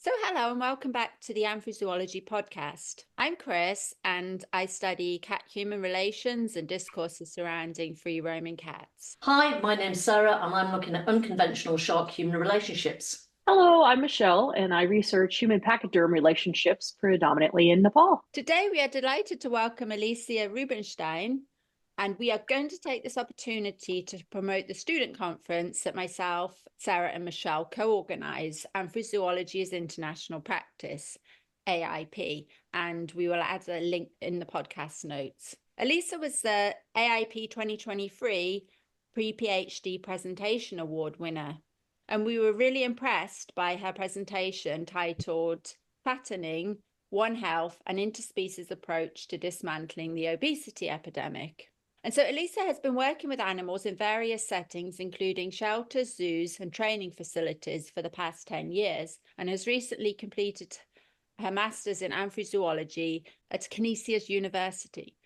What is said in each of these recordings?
So, hello and welcome back to the Anthrozoology Podcast. I'm Chris and I study cat human relations and discourses surrounding free roaming cats. Hi, my name's Sarah, and I'm looking at unconventional shark-human relationships. Hello, I'm Michelle, and I research human pachyderm relationships predominantly in Nepal. Today, we are delighted to welcome Alisa Rubinstein, and we are going to take this opportunity to promote the student conference that myself, Sarah, and Michelle co-organise, Anthrozoology is International Practice, AIP, and we will add a link in the podcast notes. Alisa was the AIP 2023 Pre-PhD Presentation Award winner, and we were really impressed by her presentation titled Fattening, One Health, an Interspecies Approach to Dismantling the Obesity Epidemic. And so Alisa has been working with animals in various settings, including shelters, zoos, and training facilities for the past 10 years, and has recently completed her master's in anthrozoology at Canisius University.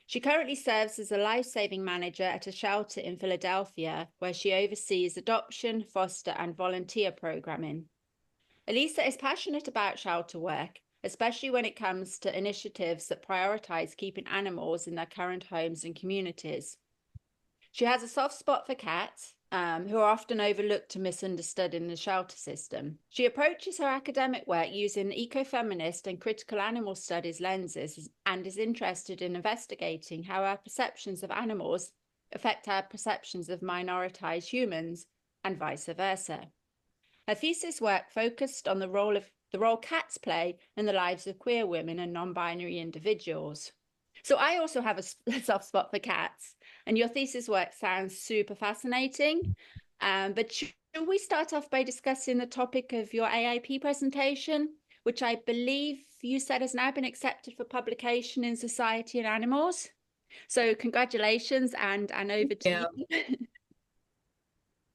She currently serves as a life-saving manager at a shelter in Philadelphia, where she oversees adoption, foster, and volunteer programming. Alisa is passionate about shelter work, especially when it comes to initiatives that prioritize keeping animals in their current homes and communities. She has a soft spot for cats, who are often overlooked and misunderstood in the shelter system. She approaches her academic work using ecofeminist and critical animal studies lenses and is interested in investigating how our perceptions of animals affect our perceptions of minoritized humans and vice versa. Her thesis work focused on the role cats play in the lives of queer women and non-binary individuals. So I also have a soft spot for cats, and your thesis work sounds super fascinating. But should we start off by discussing the topic of your AIP presentation, which I believe you said has now been accepted for publication in Society and Animals? So congratulations, and over to you.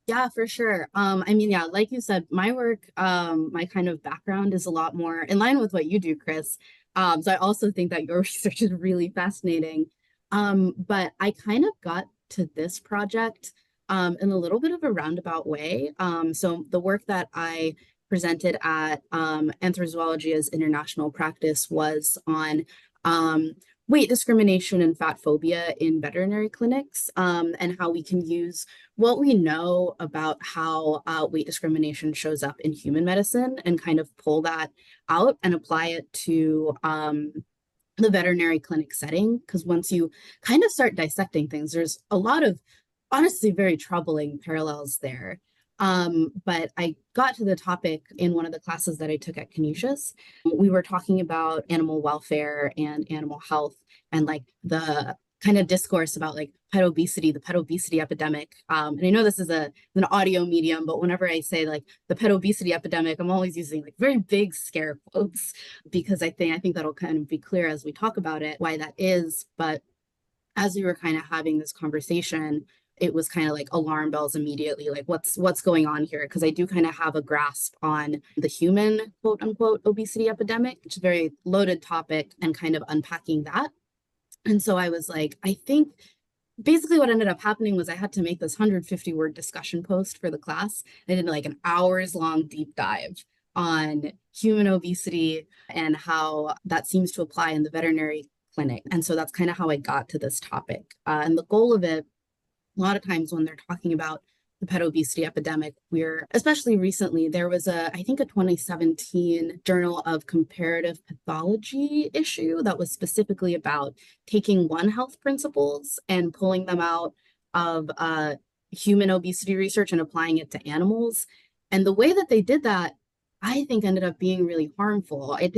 Yeah, for sure. Like you said, my work, my kind of background is a lot more in line with what you do, Chris. So I also think that your research is really fascinating. But I kind of got to this project in a little bit of a roundabout way. So the work that I presented at Anthrozoology as International Practice was on weight discrimination and fat phobia in veterinary clinics, and how we can use what we know about how weight discrimination shows up in human medicine and kind of pull that out and apply it to the veterinary clinic setting. Because once you kind of start dissecting things, there's a lot of honestly very troubling parallels there. But I got to the topic in one of the classes that I took at Canisius. We were talking about animal welfare and animal health and like the kind of discourse about like the pet obesity epidemic. And I know this is an audio medium, but whenever I say like the pet obesity epidemic, I'm always using like very big scare quotes because I think that'll kind of be clear as we talk about it, why that is. But as we were kind of having this conversation, it was kind of like alarm bells immediately, like what's going on here? Because I do kind of have a grasp on the human quote unquote obesity epidemic, which is a very loaded topic, and kind of unpacking that. And so I was like, I think basically what ended up happening was I had to make this 150-word discussion post for the class. I did like an hours long deep dive on human obesity and how that seems to apply in the veterinary clinic. And so that's kind of how I got to this topic. And the goal of it, a lot of times when they're talking about the pet obesity epidemic, especially recently, there was I think a 2017 Journal of Comparative Pathology issue that was specifically about taking One Health principles and pulling them out of human obesity research and applying it to animals. And the way that they did that, I think ended up being really harmful. It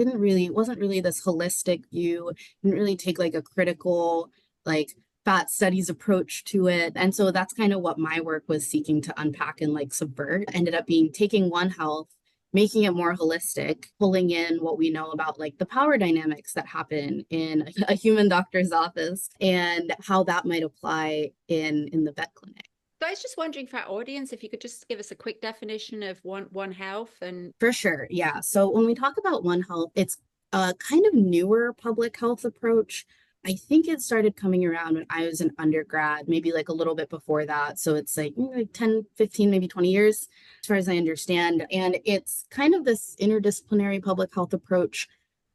wasn't really this holistic view, it didn't really take like a critical, like fat studies approach to it. And so that's kind of what my work was seeking to unpack and like subvert. It ended up being taking One Health, making it more holistic, pulling in what we know about like the power dynamics that happen in a human doctor's office and how that might apply in the vet clinic. So I was just wondering for our audience, if you could just give us a quick definition of One Health. And For sure, yeah. So when we talk about One Health, it's a kind of newer public health approach I think it started coming around when I was an undergrad, maybe like a little bit before that. So it's like 10, 15, maybe 20 years, as far as I understand. And it's kind of this interdisciplinary public health approach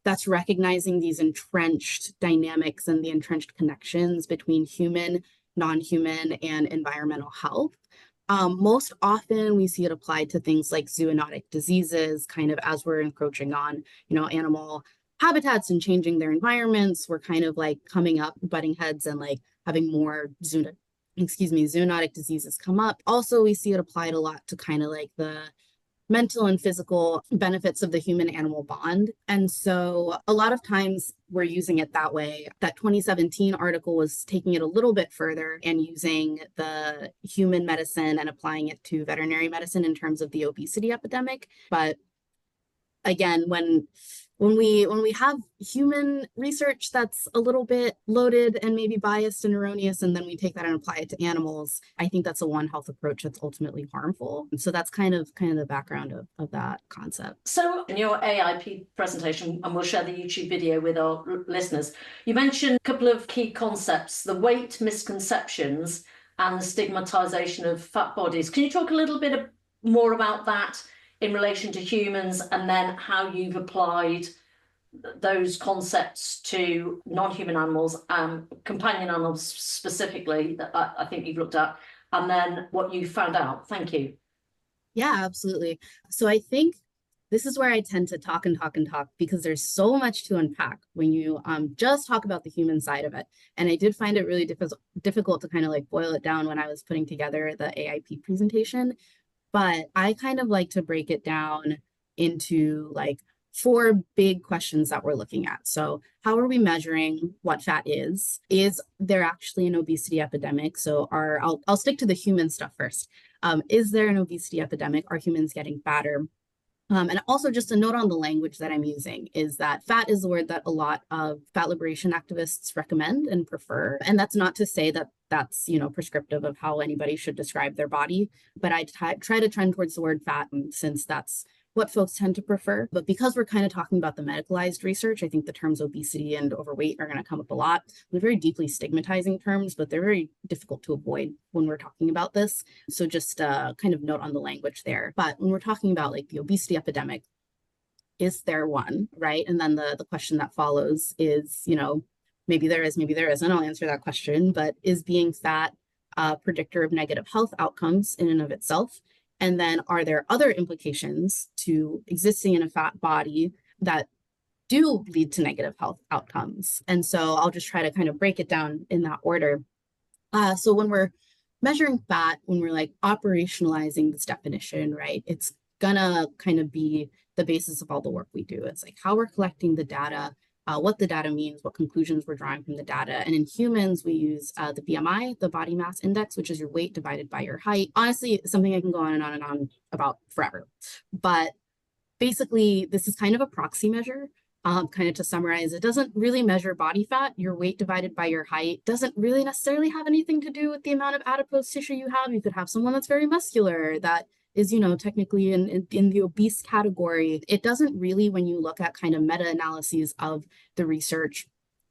that's recognizing these entrenched dynamics and the entrenched connections between human, non-human, and environmental health. Most often we see it applied to things like zoonotic diseases, kind of as we're encroaching on, animal habitats and changing their environments. We're kind of like coming up, butting heads and like having more zoonotic diseases come up. Also, we see it applied a lot to kind of like the mental and physical benefits of the human animal bond. And so a lot of times we're using it that way. That 2017 article was taking it a little bit further and using the human medicine and applying it to veterinary medicine in terms of the obesity epidemic. But again, when we have human research that's a little bit loaded and maybe biased and erroneous, and then we take that and apply it to animals, I think that's a One Health approach that's ultimately harmful. So that's kind of the background of that concept. So in your AIP presentation, and we'll share the YouTube video with our listeners, you mentioned a couple of key concepts: the weight misconceptions and the stigmatization of fat bodies. Can you talk a little bit more about that in relation to humans, and then how you've applied those concepts to non-human animals and companion animals specifically that I think you've looked at, and then what you found out? Thank you. Yeah, absolutely. So I think this is where I tend to talk because there's so much to unpack when you just talk about the human side of it. And I did find it really difficult to kind of like boil it down when I was putting together the AIP presentation. But I kind of like to break it down into like 4 big questions that we're looking at. So how are we measuring what fat is? Is there actually an obesity epidemic? So I'll stick to the human stuff first. Is there an obesity epidemic? Are humans getting fatter? And also just a note on the language that I'm using is that fat is the word that a lot of fat liberation activists recommend and prefer. And that's not to say that that's, prescriptive of how anybody should describe their body, but I try to trend towards the word fat since that's what folks tend to prefer. But because we're kind of talking about the medicalized research, I think the terms obesity and overweight are going to come up a lot. They're very deeply stigmatizing terms, but they're very difficult to avoid when we're talking about this. So just kind of note on the language there. But when we're talking about like the obesity epidemic, is there one, right? And then the question that follows is, maybe there is, maybe there isn't. I'll answer that question. But is being fat a predictor of negative health outcomes in and of itself? And then are there other implications to existing in a fat body that do lead to negative health outcomes? And so I'll just try to kind of break it down in that order. So when we're measuring fat, when we're like operationalizing this definition, right, it's gonna kind of be the basis of all the work we do. It's like how we're collecting the data, what the data means, what conclusions we're drawing from the data. And in humans, we use the BMI, the body mass index, which is your weight divided by your height. Honestly, something I can go on and on and on about forever. But basically, this is kind of a proxy measure. Kind of to summarize, it doesn't really measure body fat. Your weight divided by your height doesn't really necessarily have anything to do with the amount of adipose tissue you have. You could have someone that's very muscular that is, technically in the obese category. It doesn't really, when you look at kind of meta-analyses of the research,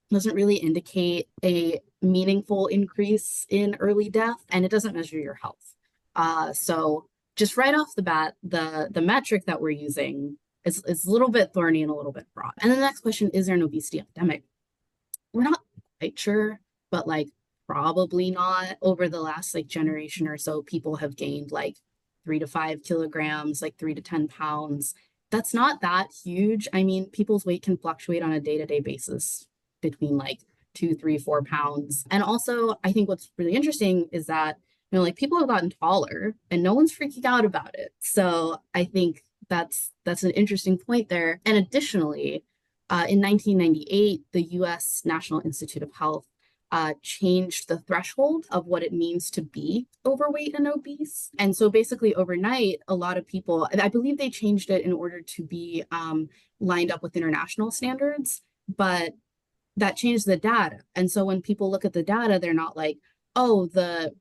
doesn't really indicate a meaningful increase in early death, and it doesn't measure your health. So just right off the bat, the metric that we're using is a little bit thorny and a little bit broad. And then the next question, is there an obesity epidemic? We're not quite sure, but like probably not. Over the last like generation or so, people have gained like 3 to 5 kilograms, like 3 to 10 pounds. That's not that huge. I mean, people's weight can fluctuate on a day-to-day basis between like 2, 3, 4 pounds. And also, I think what's really interesting is that, like people have gotten taller and no one's freaking out about it. So I think that's an interesting point there. And additionally, in 1998, the US National Institute of Health changed the threshold of what it means to be overweight and obese. And so basically overnight, a lot of people, I believe they changed it in order to be lined up with international standards, but that changed the data. And so when people look at the data, they're not like, oh, the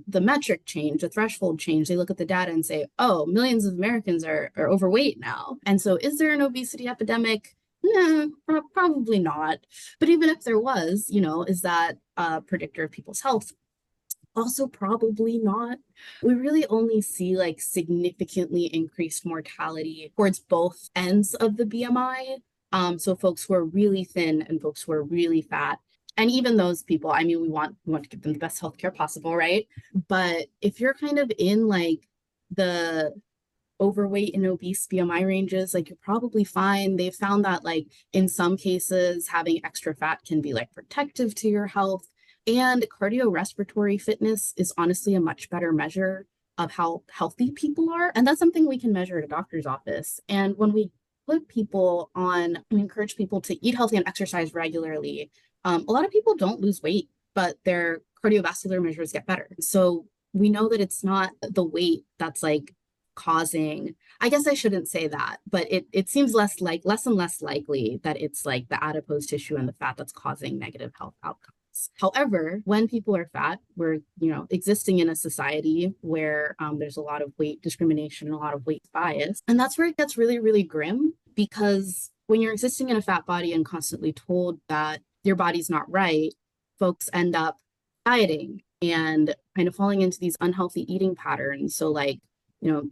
metric change, the threshold change. They look at the data and say, oh, millions of Americans are overweight now. And so is there an obesity epidemic? No, probably not. But even if there was, is that a predictor of people's health? Also, probably not. We really only see like significantly increased mortality towards both ends of the BMI. So folks who are really thin and folks who are really fat. And even those people, I mean, we want to give them the best healthcare possible, right? But if you're kind of in like the overweight and obese BMI ranges, like you're probably fine. They've found that like in some cases, having extra fat can be like protective to your health. And cardiorespiratory fitness is honestly a much better measure of how healthy people are. And that's something we can measure at a doctor's office. And when we encourage people to eat healthy and exercise regularly, a lot of people don't lose weight, but their cardiovascular measures get better. So we know that it's not the weight that's like causing, I guess I shouldn't say that, but it seems less and less likely that it's like the adipose tissue and the fat that's causing negative health outcomes. However, when people are fat, we're, existing in a society where there's a lot of weight discrimination and a lot of weight bias. And that's where it gets really, really grim, because when you're existing in a fat body and constantly told that your body's not right, folks end up dieting and kind of falling into these unhealthy eating patterns. So like,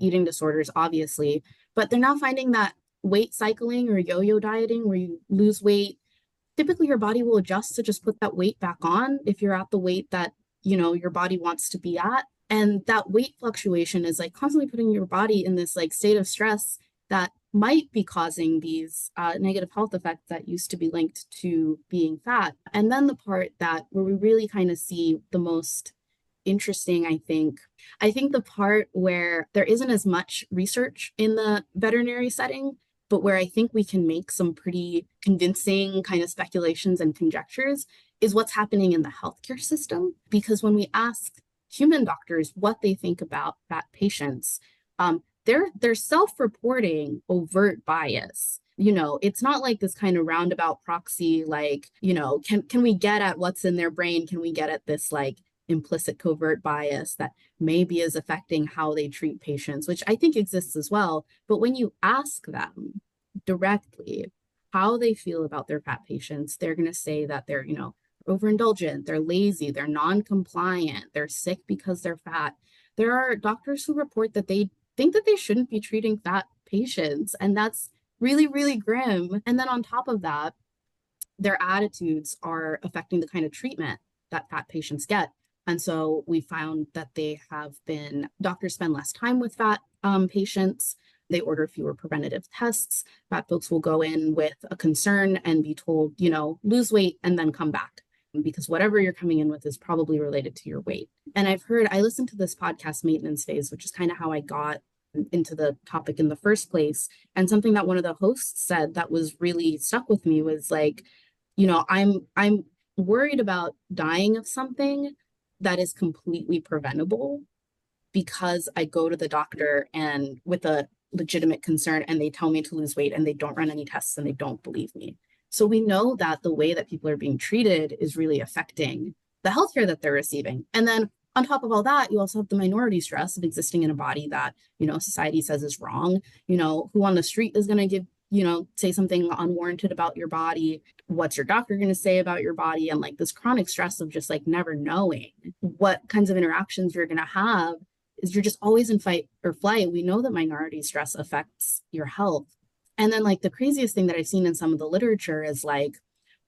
eating disorders, obviously, but they're now finding that weight cycling or yo-yo dieting, where you lose weight, typically your body will adjust to just put that weight back on if you're at the weight that, your body wants to be at. And that weight fluctuation is like constantly putting your body in this like state of stress that might be causing these negative health effects that used to be linked to being fat. And then the part that where we really kind of see the most interesting, I think the part where there isn't as much research in the veterinary setting, but where I think we can make some pretty convincing kind of speculations and conjectures, is what's happening in the healthcare system. Because when we ask human doctors what they think about fat patients, they're self-reporting overt bias. It's not like this kind of roundabout proxy, like, can we get at what's in their brain? Can we get at this like implicit covert bias that maybe is affecting how they treat patients, which I think exists as well. But when you ask them directly how they feel about their fat patients, they're going to say that they're, overindulgent, they're lazy, they're non-compliant, they're sick because they're fat. There are doctors who report that they think that they shouldn't be treating fat patients, and that's really, really grim. And then on top of that, their attitudes are affecting the kind of treatment that fat patients get. And so we found that doctors spend less time with fat patients. They order fewer preventative tests. Fat folks will go in with a concern and be told, lose weight and then come back, because whatever you're coming in with is probably related to your weight. And I listened to this podcast, Maintenance Phase, which is kind of how I got into the topic in the first place. And something that one of the hosts said that was really stuck with me was like, I'm worried about dying of something that is completely preventable, because I go to the doctor and with a legitimate concern and they tell me to lose weight and they don't run any tests and they don't believe me. So we know that the way that people are being treated is really affecting the healthcare that they're receiving. And then on top of all that, you also have the minority stress of existing in a body that, society says is wrong. Who on the street is going to give, say something unwarranted about your body? What's your doctor going to say about your body? And like this chronic stress of just like never knowing what kinds of interactions you're going to have, is you're just always in fight or flight. We know that minority stress affects your health. And then like the craziest thing that I've seen in some of the literature is like,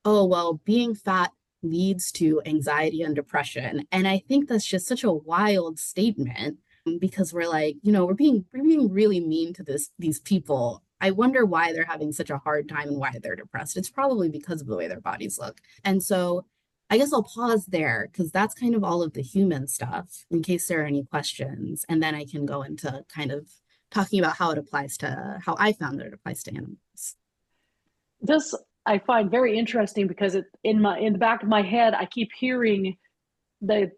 oh, well, being fat leads to anxiety and depression. And I think that's just such a wild statement, because we're like, we're being really mean to these people. I wonder why they're having such a hard time and why they're depressed. It's probably because of the way their bodies look. And so I guess I'll pause there, because that's kind of all of the human stuff, in case there are any questions. And then I can go into kind of talking about how I found that it applies to animals. This I find very interesting, because in the back of my head, I keep hearing the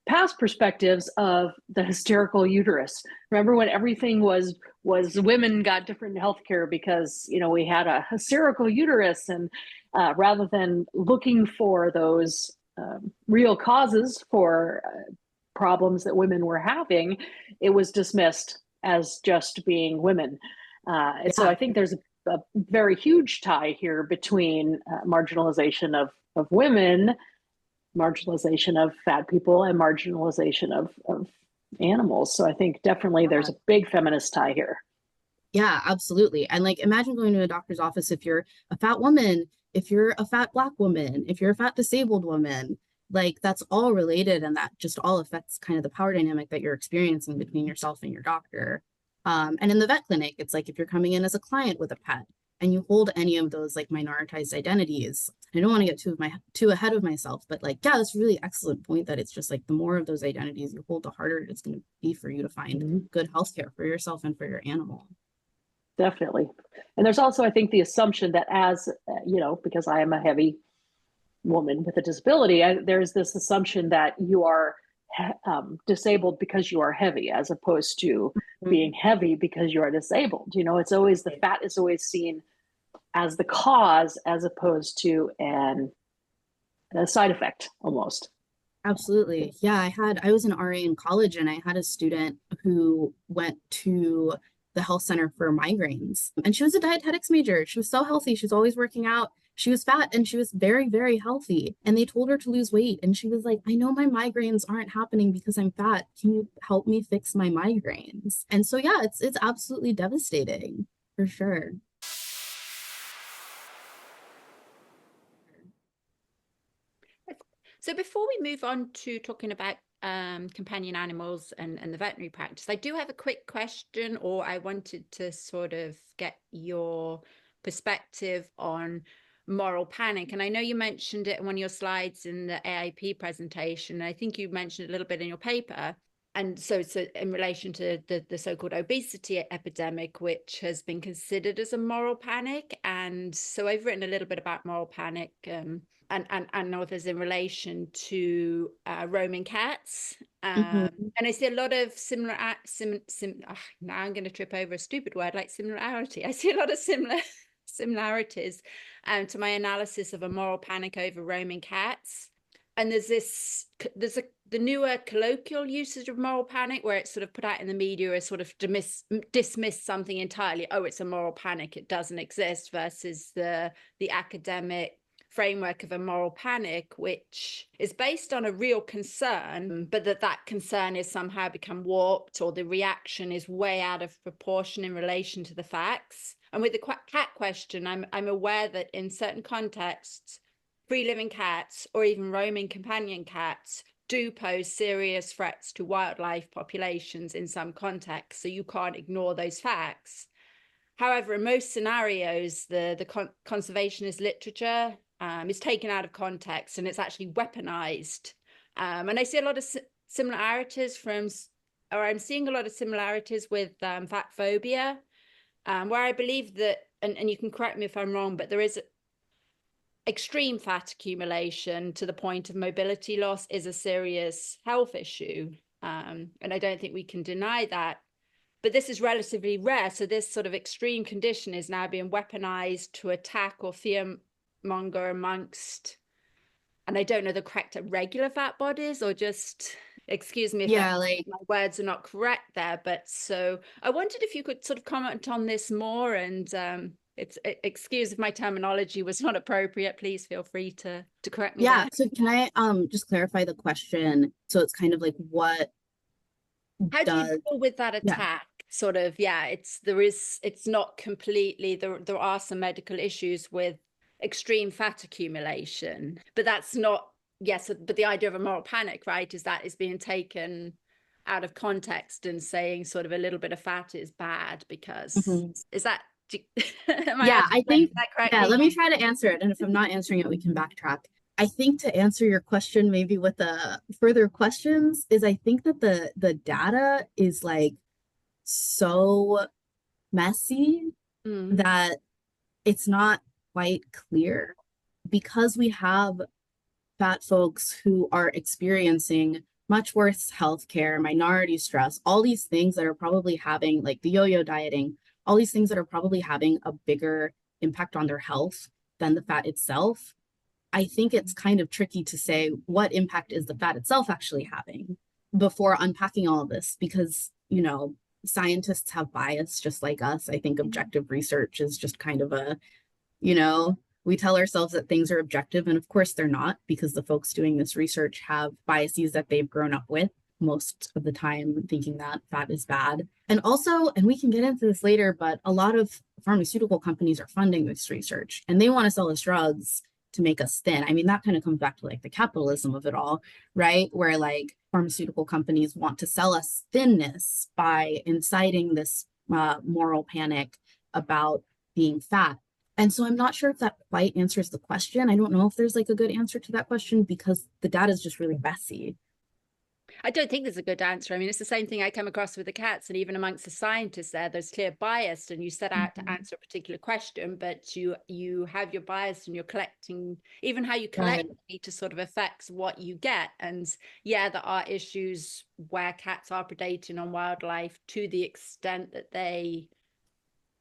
past perspectives of the hysterical uterus. Remember when everything was women got different healthcare because we had a hysterical uterus, and rather than looking for those real causes for problems that women were having, it was dismissed as just being women. And so I think there's a very huge tie here between marginalization of women, marginalization of fat people, and marginalization of animals. So I think definitely there's a big feminist tie here. Yeah, absolutely. And like, imagine going to a doctor's office if you're a fat woman, if you're a fat Black woman, if you're a fat disabled woman, like that's all related, and that just all affects kind of the power dynamic that you're experiencing between yourself and your doctor. And in the vet clinic, it's like if you're coming in as a client with a pet and you hold any of those like minoritized identities, I don't want to get too ahead of myself, but like, yeah, that's a really excellent point that it's just like the more of those identities you hold, the harder it's going to be for you to find good healthcare for yourself and for your animal. Definitely. And there's also, I think, the assumption that as, because I am a heavy woman with a disability, there's this assumption that you are disabled because you are heavy, as opposed to being heavy because you are disabled. It's always, the fat is always seen as the cause as opposed to a side effect almost. Absolutely. Yeah, I was an RA in college, and I had a student who went to the health center for migraines, and she was a dietetics major. She was so healthy. She was always working out. She was fat and she was very, very healthy. And they told her to lose weight. And she was like, I know my migraines aren't happening because I'm fat. Can you help me fix my migraines? And so, yeah, it's absolutely devastating for sure. So before we move on to talking about companion animals and the veterinary practice, I do have a quick question, or I wanted to sort of get your perspective on moral panic. And I know you mentioned it in one of your slides in the AIP presentation. I think you mentioned it a little bit in your paper. And so in relation to the so-called obesity epidemic, which has been considered as a moral panic. And so I've written a little bit about moral panic and others in relation to roaming cats. And I see a lot of now I'm going to trip over a stupid word like similarity. I see a lot of similarities to my analysis of a moral panic over roaming cats. And there's the newer colloquial usage of moral panic, where it's sort of put out in the media as sort of dismiss something entirely. Oh, it's a moral panic, it doesn't exist, versus the academic framework of a moral panic, which is based on a real concern, but that concern is somehow become warped, or the reaction is way out of proportion in relation to the facts. And with the cat question, I'm aware that in certain contexts, free living cats or even roaming companion cats do pose serious threats to wildlife populations in some contexts, so you can't ignore those facts. However, in most scenarios, the conservationist literature is taken out of context, and it's actually weaponized. And I see a lot of similarities I'm seeing a lot of similarities with fat phobia, where I believe that, and you can correct me if I'm wrong, but there is extreme fat accumulation to the point of mobility loss is a serious health issue. And I don't think we can deny that. But this is relatively rare. So this sort of extreme condition is now being weaponized to attack or fearmonger amongst, and I don't know the correct regular fat bodies, or just, excuse me if my words are not correct there. But so I wondered if you could sort of comment on this more, and excuse if my terminology was not appropriate. Please feel free to correct me. Yeah. There. So can I just clarify the question? So it's kind of like, how do you deal with that attack? Sort of, it's not completely, there are some medical issues with extreme fat accumulation, but that's not, but the idea of a moral panic, right, is that is being taken out of context and saying sort of a little bit of fat is bad because is that I think let me try to answer it, and if I'm not answering it, we can backtrack. I think to answer your question, maybe with the further questions, is I think that the data is like so messy that it's not quite clear, because we have fat folks who are experiencing much worse healthcare, minority stress, all these things that are probably having, like the yo-yo dieting, all these things that are probably having a bigger impact on their health than the fat itself. I think it's kind of tricky to say what impact is the fat itself actually having before unpacking all of this, because, scientists have bias just like us. I think objective research is just kind of we tell ourselves that things are objective, and of course they're not, because the folks doing this research have biases that they've grown up with most of the time, thinking that fat is bad. And also, and we can get into this later, but a lot of pharmaceutical companies are funding this research and they want to sell us drugs to make us thin. I mean, that kind of comes back to like the capitalism of it all, right? Where like pharmaceutical companies want to sell us thinness by inciting this moral panic about being fat. And so I'm not sure if that quite answers the question. I don't know if there's like a good answer to that question because the data is just really messy. I don't think there's a good answer. I mean, it's the same thing I come across with the cats, and even amongst the scientists there's clear bias, and you set out to answer a particular question, but you have your bias and you're collecting, even how you collect data sort of affects what you get. And yeah, there are issues where cats are predating on wildlife to the extent that they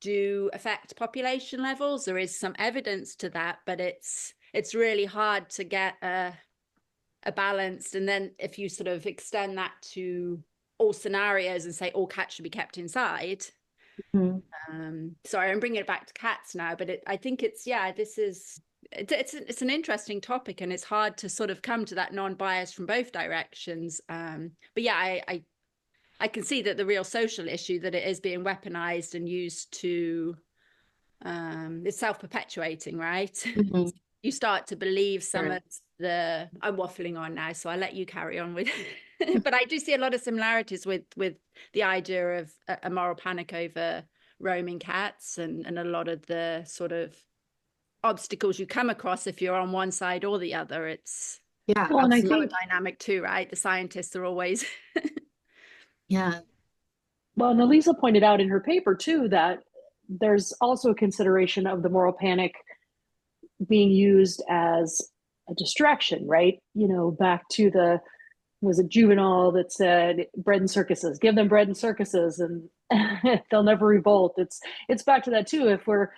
do affect population levels. There is some evidence to that, but it's really hard to get a balanced. And then if you sort of extend that to all scenarios and say all cats should be kept inside. Sorry, I'm bringing it back to cats now, but I think it's an interesting topic, and it's hard to sort of come to that non-bias from both directions. But yeah, I can see that the real social issue that it is being weaponized and used to it's self-perpetuating, right? You start to believe some of I'm waffling on now, so I'll let you carry on with but I do see a lot of similarities with the idea of a moral panic over roaming cats, and a lot of the sort of obstacles you come across if you're on one side or the other. It's Well, and I think dynamic too, right? The scientists are always Well, and Alisa pointed out in her paper too that there's also a consideration of the moral panic being used as a distraction, right? You know, back to was it Juvenal that said bread and circuses, give them bread and circuses and they'll never revolt. It's back to that too. If we're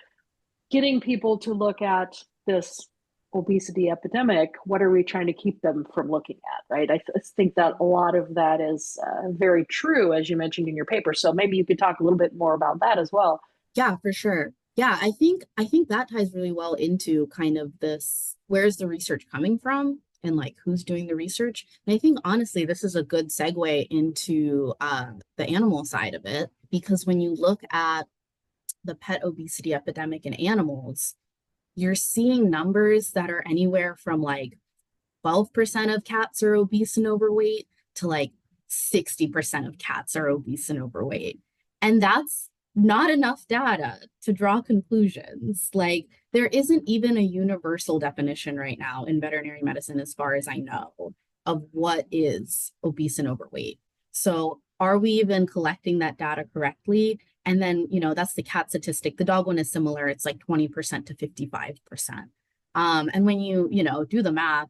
getting people to look at this obesity epidemic, what are we trying to keep them from looking at, right? I think that a lot of that is very true, as you mentioned in your paper. So maybe you could talk a little bit more about that as well. Yeah, for sure. Yeah, I think that ties really well into kind of this, where's the research coming from and like who's doing the research. And I think honestly, this is a good segue into the animal side of it, because when you look at the pet obesity epidemic in animals, you're seeing numbers that are anywhere from like 12% of cats are obese and overweight to like 60% of cats are obese and overweight. And that's not enough data to draw conclusions. Like there isn't even a universal definition right now in veterinary medicine, as far as I know, of what is obese and overweight. So are we even collecting that data correctly? And then, that's the cat statistic. The dog one is similar. It's like 20% to 55%. And when you, do the math,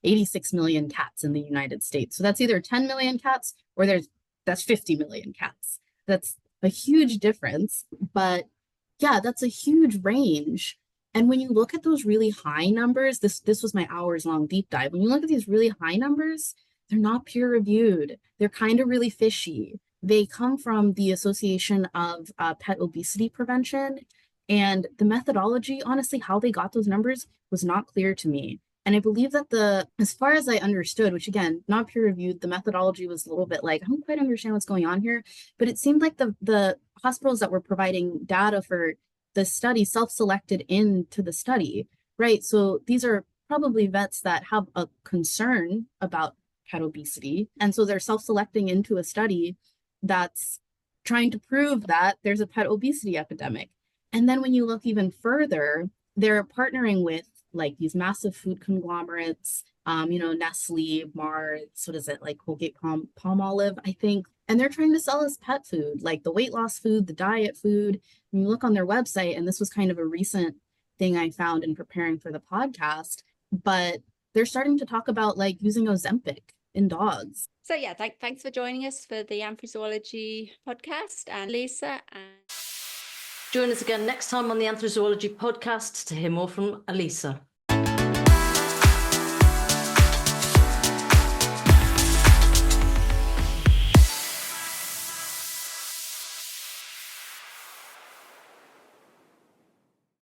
86 million cats in the United States. So that's either 10 million cats or that's 50 million cats. That's a huge difference, but yeah, that's a huge range. And when you look at those really high numbers, this was my hours-long deep dive. When you look at these really high numbers, they're not peer-reviewed. They're kind of really fishy. They come from the Association of Pet Obesity Prevention, and the methodology, honestly, how they got those numbers was not clear to me. And I believe that as far as I understood, which again, not peer-reviewed, the methodology was a little bit like, I don't quite understand what's going on here, but it seemed like the hospitals that were providing data for the study self-selected into the study, right? So these are probably vets that have a concern about pet obesity. And so they're self-selecting into a study that's trying to prove that there's a pet obesity epidemic. And then when you look even further, they're partnering with like these massive food conglomerates, Nestle, Mars, what is it, like Colgate Palmolive, I think. And they're trying to sell us pet food, like the weight loss food, the diet food. When you look on their website, and this was kind of a recent thing I found in preparing for the podcast, but they're starting to talk about like using Ozempic in dogs. So yeah, thanks for joining us for the Anthrozoology podcast, and Lisa. Join us again next time on the Anthrozoology Podcast to hear more from Alisa.